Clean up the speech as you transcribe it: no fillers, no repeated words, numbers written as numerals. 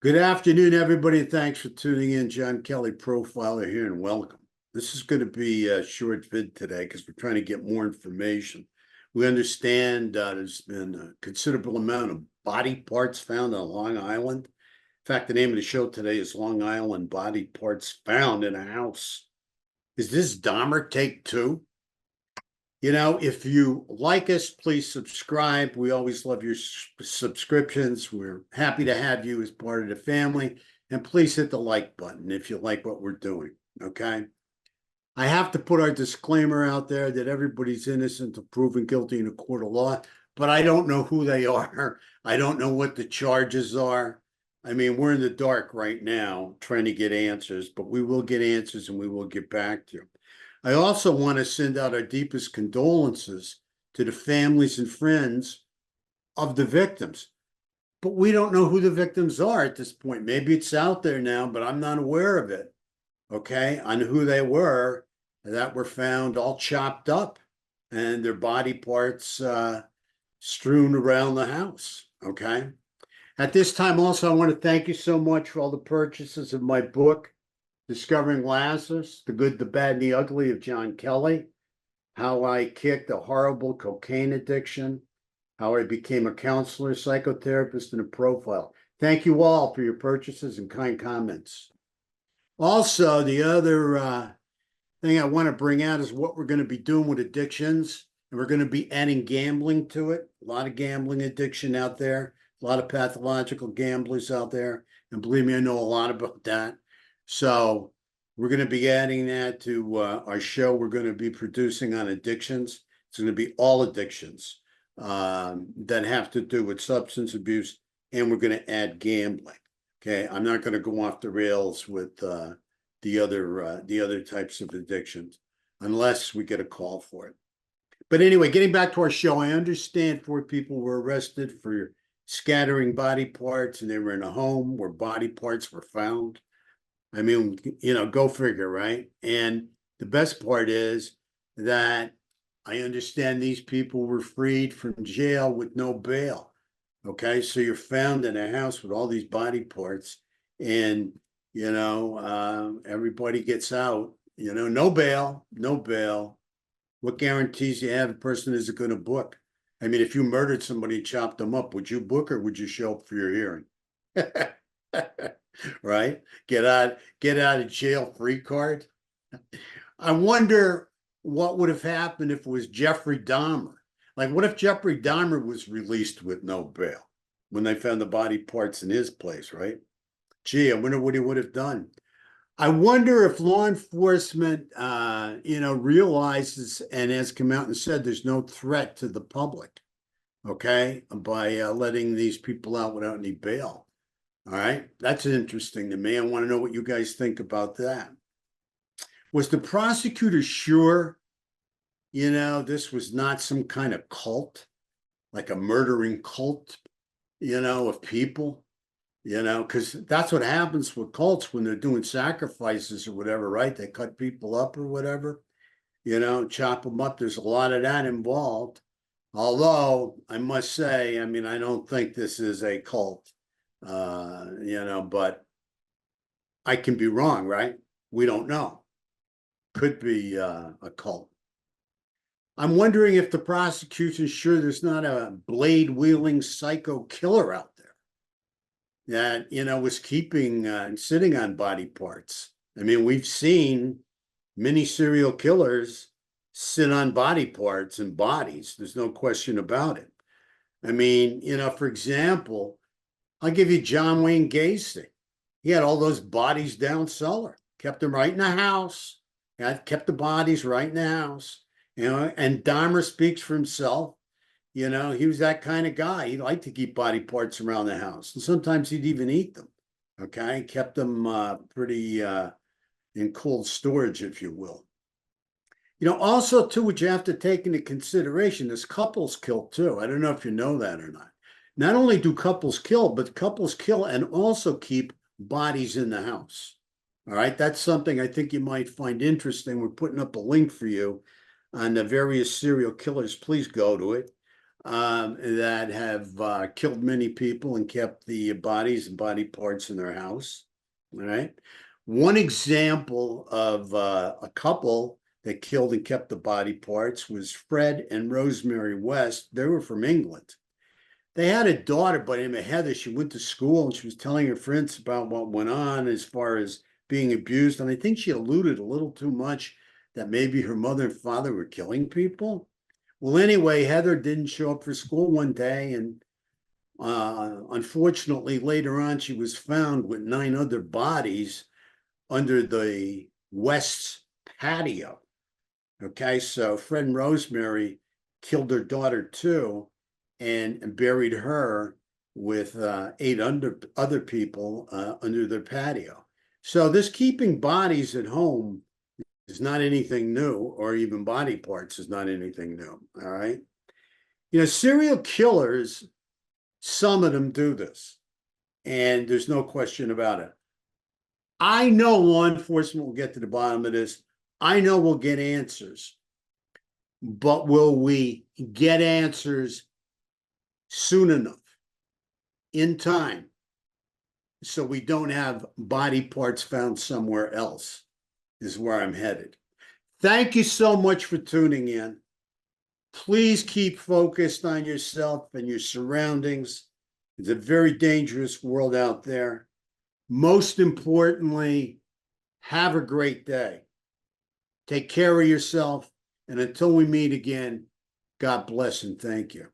Good afternoon, everybody. Thanks for tuning in. John Kelly, profiler here, and welcome. This is going to be a short vid today because we're trying to get more information. We understand there's been a considerable amount of body parts found on Long Island. In fact, the name of the show today is Long Island Body Parts Found in a House. Is this Dahmer take two? If you like us, please subscribe. We always love your subscriptions. We're happy to have you as part of the family. And please hit the like button if you like what we're doing, okay? I have to put our disclaimer out there that everybody's innocent until proven guilty in a court of law, but I don't know who they are. I don't know what the charges are. I mean, we're in the dark right now trying to get answers, but we will get answers and we will get back to you. I also want to send out our deepest condolences to the families and friends of the victims. But we don't know who the victims are at this point. Maybe it's out there now, but I'm not aware of it, okay, on who they were that were found all chopped up and their body parts strewn around the house, okay? At this time also, I want to thank you so much for all the purchases of my book, Discovering Lazarus, The Good, the Bad, and the Ugly of John Kelly, how I kicked a horrible cocaine addiction, how I became a counselor, psychotherapist, and a profile. Thank you all for your purchases and kind comments. Also, the other thing I want to bring out is what we're going to be doing with addictions, and we're going to be adding gambling to it. A lot of gambling addiction out there, a lot of pathological gamblers out there, and believe me, I know a lot about that. So we're going to be adding that to our show we're going to be producing on addictions. It's going to be all addictions that have to do with substance abuse, and we're going to add gambling. Okay, I'm not going to go off the rails with the other types of addictions unless we get a call for it. But anyway, getting back to our show, I understand 4 people were arrested for scattering body parts, and they were in a home where body parts were found. I mean, go figure, right? And the best part is that I understand these people were freed from jail with no bail. Okay, so you're found in a house with all these body parts, and everybody gets out. No bail, no bail. What guarantees you have a person isn't going to book? I mean, if you murdered somebody, chopped them up, would you book or would you show up for your hearing? Right? Get out of jail free card. I wonder what would have happened if it was Jeffrey Dahmer. Like, what if Jeffrey Dahmer was released with no bail when they found the body parts in his place, right? Gee, I wonder what he would have done. I wonder if law enforcement, realizes and has come out and said there's no threat to the public, okay, by letting these people out without any bail. All right, that's interesting to me. I want to know what you guys think about that. Was the prosecutor sure, this was not some kind of cult, like a murdering cult, of people, because that's what happens with cults when they're doing sacrifices or whatever, right? They cut people up or whatever, chop them up. There's a lot of that involved. Although I must say, I mean, I don't think this is a cult. But I can be wrong, right? We don't know. Could be a cult. I'm wondering if the prosecution's sure there's not a blade-wielding psycho killer out there that, was keeping and sitting on body parts. I mean, we've seen many serial killers sit on body parts and bodies. There's no question about it. I mean, for example, I'll give you John Wayne Gacy. He had all those bodies down cellar, kept them right in the house, kept the bodies right in the house, and Dahmer speaks for himself. He was that kind of guy. He liked to keep body parts around the house, and sometimes he'd even eat them, okay? Kept them pretty in cold storage, if you will. Also, too, what you have to take into consideration is couples kill, too. I don't know if you know that or not. Not only do couples kill, but couples kill and also keep bodies in the house. All right, that's something I think you might find interesting. We're putting up a link for you on the various serial killers. Please go to it. that have killed many people and kept the bodies and body parts in their house. All right. One example of a couple that killed and kept the body parts was Fred and Rosemary West. They were from England. They had a daughter by the name of Heather. She went to school and she was telling her friends about what went on as far as being abused. And I think she alluded a little too much that maybe her mother and father were killing people. Well, anyway, Heather didn't show up for school one day, and unfortunately, later on, she was found with 9 other bodies under the West's patio. Okay, so Fred and Rosemary killed their daughter too, and buried her with 8 other people under their patio. So this keeping bodies at home is not anything new, or even body parts is not anything new. All right. Serial killers, some of them do this, and there's no question about it. I know law enforcement will get to the bottom of this. I know we'll get answers, but will we get answers soon enough, in time, so we don't have body parts found somewhere else, is where I'm headed. Thank you so much for tuning in. Please keep focused on yourself and your surroundings. It's a very dangerous world out there. Most importantly, have a great day. Take care of yourself. And until we meet again, God bless and thank you.